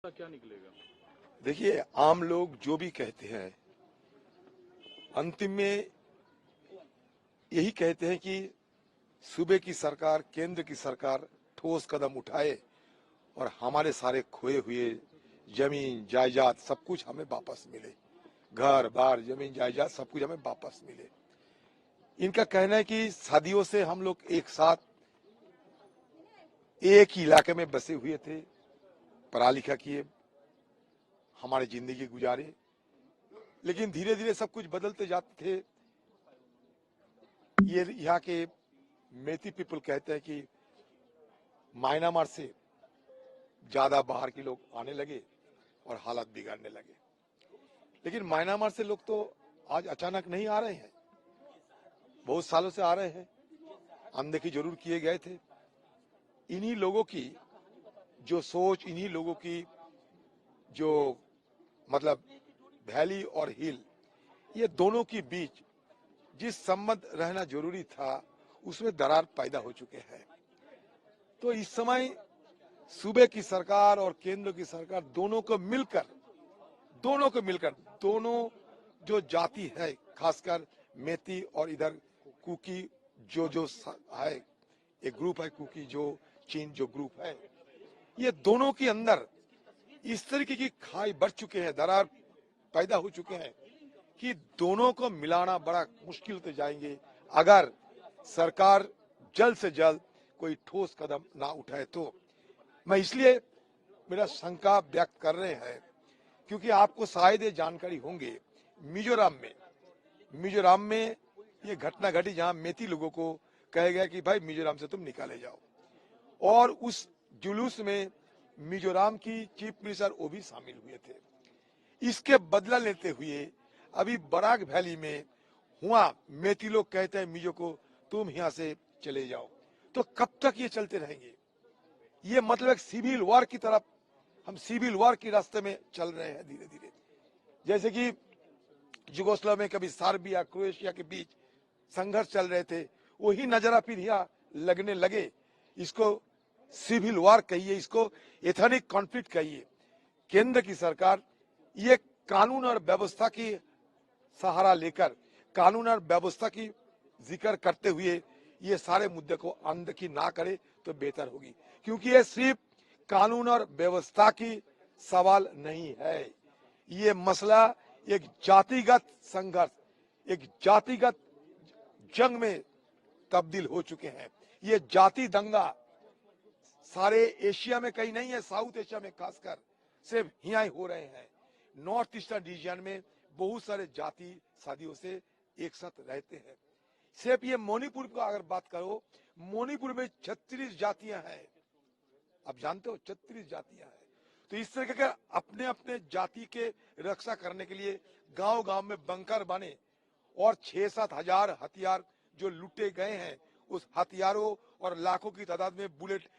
क्या निकलेगा? देखिए, आम लोग जो भी कहते हैं अंतिम में यही कहते हैं कि सूबे की सरकार, केंद्र की सरकार ठोस कदम उठाए और हमारे सारे खोए हुए जमीन जायदाद सब कुछ हमें वापस मिले। घर बार जमीन जायदाद सब कुछ हमें वापस मिले। इनका कहना है कि सदियों से हम लोग एक साथ एक ही इलाके में बसे हुए थे, पढ़ा लिखा किए, हमारी जिंदगी गुजारे, लेकिन धीरे धीरे सब कुछ बदलते जाते थे। ये यहाँ के मेती पीपल कहते हैं कि म्यांमार से ज्यादा बाहर के लोग आने लगे और हालात बिगाड़ने लगे। लेकिन म्यांमार से लोग तो आज अचानक नहीं आ रहे हैं, बहुत सालों से आ रहे हैं, अनदेखी जरूर किए गए थे। इन्हीं लोगों की जो सोच, इन्हीं लोगों की जो मतलब वैली और हिल, ये दोनों के बीच जिस संबंध रहना जरूरी था उसमें दरार पैदा हो चुके हैं। तो इस समय सूबे की सरकार और केंद्र की सरकार दोनों को मिलकर दोनों जो जाति है, खासकर मेती और इधर कुकी जो जो है, एक ग्रुप है कुकी जो चीन जो ग्रुप है, ये दोनों के अंदर इस तरीके की खाई बढ़ चुके हैं, दरार पैदा हो चुके हैं कि दोनों को मिलाना बड़ा मुश्किल होते जाएंगे अगर सरकार जल्द से जल्द कोई ठोस कदम ना उठाए। तो मैं इसलिए मेरा शंका व्यक्त कर रहे हैं क्योंकि आपको शायद ये जानकारी होंगे, मिजोरम में ये घटना घटी जहां मेती लोगों को कहा गया कि भाई मिजोरम से तुम निकाले जाओ, और उस जुलूस में मिजोरम की चीफ मिनिस्टर वो भी शामिल हुए थे। इसके बदला लेते हुए अभी बराक वैली में हुआ, मेती लोग कहते हैं मिजो को तुम यहां से चले जाओ। तो कब तक ये चलते रहेंगे? ये मतलब एक सिविल वॉर की तरफ, हम सिविल वॉर के रास्ते में चल रहे हैं धीरे धीरे। जैसे कि युगोस्लाविया में कभी सर्बिया क्रोएशिया के बीच संघर्ष चल रहे थे, वही नजरा फिर यहाँ लगने लगे। इसको सिविल वॉर कहिए, इसको एथनिक कॉन्फ्लिक्ट कहिए। केंद्र की सरकार ये कानून और व्यवस्था की सहारा लेकर, कानून और व्यवस्था की जिक्र करते हुए ये सारे मुद्दे को अनदेखी ना करे तो बेहतर होगी, क्योंकि ये सिर्फ कानून और व्यवस्था की सवाल नहीं है। ये मसला एक जातिगत संघर्ष, एक जातिगत जंग में तब्दील हो चुके हैं। ये जाति दंगा सारे एशिया में कहीं नहीं है, साउथ एशिया में खासकर सिर्फ यहाँ ही हो रहे हैं। नॉर्थ ईस्टर्न रीजन में बहुत सारे जाति सदियों से एक साथ रहते हैं। सिर्फ ये मणिपुर का अगर बात करो, मणिपुर में 36 जातियां हैं। आप जानते हो 36 जातियां हैं। तो इस तरह के अपने अपने जाति के रक्षा करने के लिए गांव गांव में बंकर बने और 6-7 हजार हथियार जो लूटे गए हैं, उस हथियारों और लाखों की तादाद में बुलेट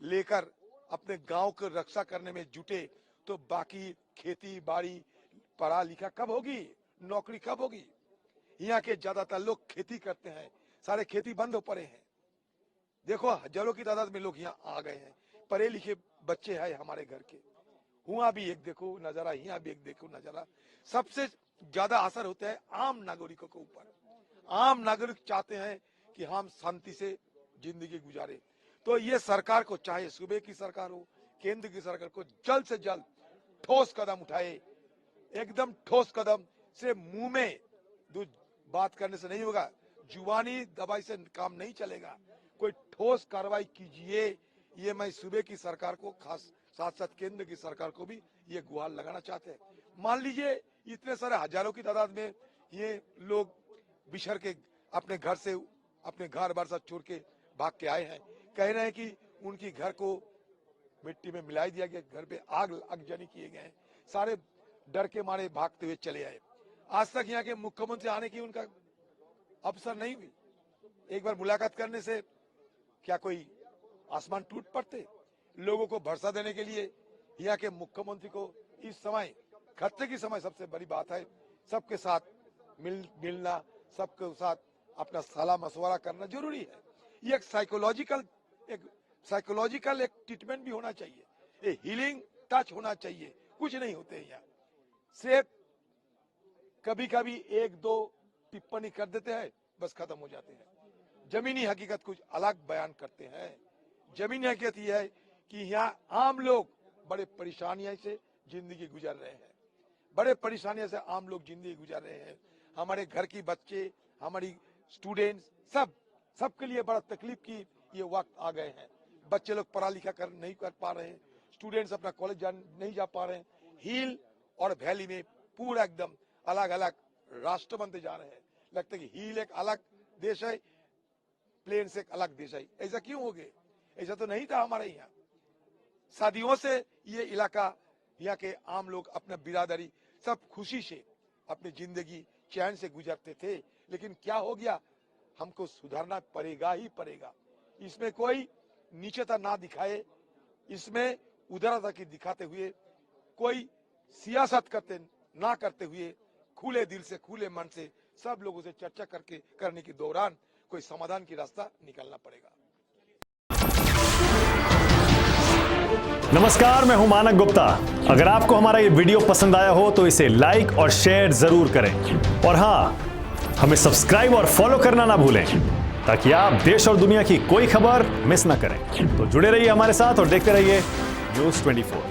लेकर अपने गांव की रक्षा करने में जुटे, तो बाकी खेती बाड़ी पढ़ा लिखा कब होगी, नौकरी कब होगी? यहाँ के ज्यादातर लोग खेती करते हैं, सारे खेती बंद हो पड़े हैं। देखो हजारों की तादाद में लोग यहाँ आ गए हैं, पढ़े लिखे बच्चे हैं हमारे घर के। वहां भी एक देखो नजारा, यहाँ भी एक देखो नजारा। सबसे ज्यादा असर होता है आम नागरिकों के ऊपर। आम नागरिक चाहते हैं कि हम शांति से जिंदगी गुजारे। तो ये सरकार को, चाहे सूबे की सरकार हो, केंद्र की सरकार को, जल्द से जल्द ठोस कदम उठाए, एकदम ठोस कदम। से मुंह में बात करने से नहीं होगा, जुबानी दवाई से काम नहीं चलेगा, कोई ठोस कार्रवाई कीजिए। ये मैं सूबे की सरकार को, खास साथ साथ केंद्र की सरकार को भी ये गुहार लगाना चाहते हैं। मान लीजिए इतने सारे हजारों की तादाद में ये लोग बिछड़ के अपने घर से, अपने घर बार साथ छोड़ के भाग के आए हैं, कह रहे हैं कि उनकी घर को मिट्टी में मिला दिया गया, घर पे आगजनी किए गए हैं, सारे डर के मारे भागते हुए चले आए। आज तक यहाँ के मुख्यमंत्री आने की उनका अवसर नहीं हुई। एक बार मुलाकात करने से क्या कोई आसमान टूट पड़ते? लोगों को भरोसा देने के लिए यहाँ के मुख्यमंत्री को इस समय, खतरे की समय, सबसे बड़ी बात है सबके साथ मिलना, सबके साथ अपना सलाह मशवरा करना जरूरी है। ये एक साइकोलॉजिकल एक ट्रीटमेंट भी होना चाहिए। ये हीलिंग टच होना चाहिए, कुछ नहीं होते यहाँ। सिर्फ कभी कभी एक दो टिप्पणी कर देते हैं, बस खत्म हो जाते हैं। जमीनी हकीकत कुछ अलग बयान करते हैं। जमीनी हकीकत यह है कि यहाँ आम लोग बड़े परेशानियों से जिंदगी गुजार रहे हैं, बड़े परेशानियों से आम लोग जिंदगी गुजार रहे हैं। हमारे घर की बच्चे, हमारी स्टूडेंट्स, सबके लिए बड़ा तकलीफ की ये वक्त आ गए हैं। बच्चे लोग पढ़ा लिखा नहीं कर पा रहे हैं, स्टूडेंट्स अपना कॉलेज नहीं जा पा रहे हैं। हिल और वैली में पूरा एकदम अलग अलग राष्ट्र बनते जा रहे हैं। लगता है कि हिल एक अलग देश है, प्लेन्स एक अलग देश है। ऐसा क्यों हो गए? ऐसा तो नहीं था हमारे यहाँ। सदियों से ये इलाका, यहाँ के आम लोग अपना बिरादरी सब खुशी से अपनी जिंदगी चैन से गुजरते थे। लेकिन क्या हो गया? हमको सुधारना पड़ेगा ही पड़ेगा। इसमें कोई नीचता ना दिखाए, इसमें उदारता की दिखाते हुए, कोई सियासत करते हुए खुले दिल से, खुले मन से सब लोगों से चर्चा करने के दौरान कोई समाधान की रास्ता निकालना पड़ेगा। नमस्कार, मैं हूं मानक गुप्ता। अगर आपको हमारा ये वीडियो पसंद आया हो तो इसे लाइक और शेयर जरूर करें, और हां, हमें सब्सक्राइब और फॉलो करना ना भूलें ताकि आप देश और दुनिया की कोई खबर मिस ना करें। तो जुड़े रहिए हमारे साथ और देखते रहिए न्यूज़ 24।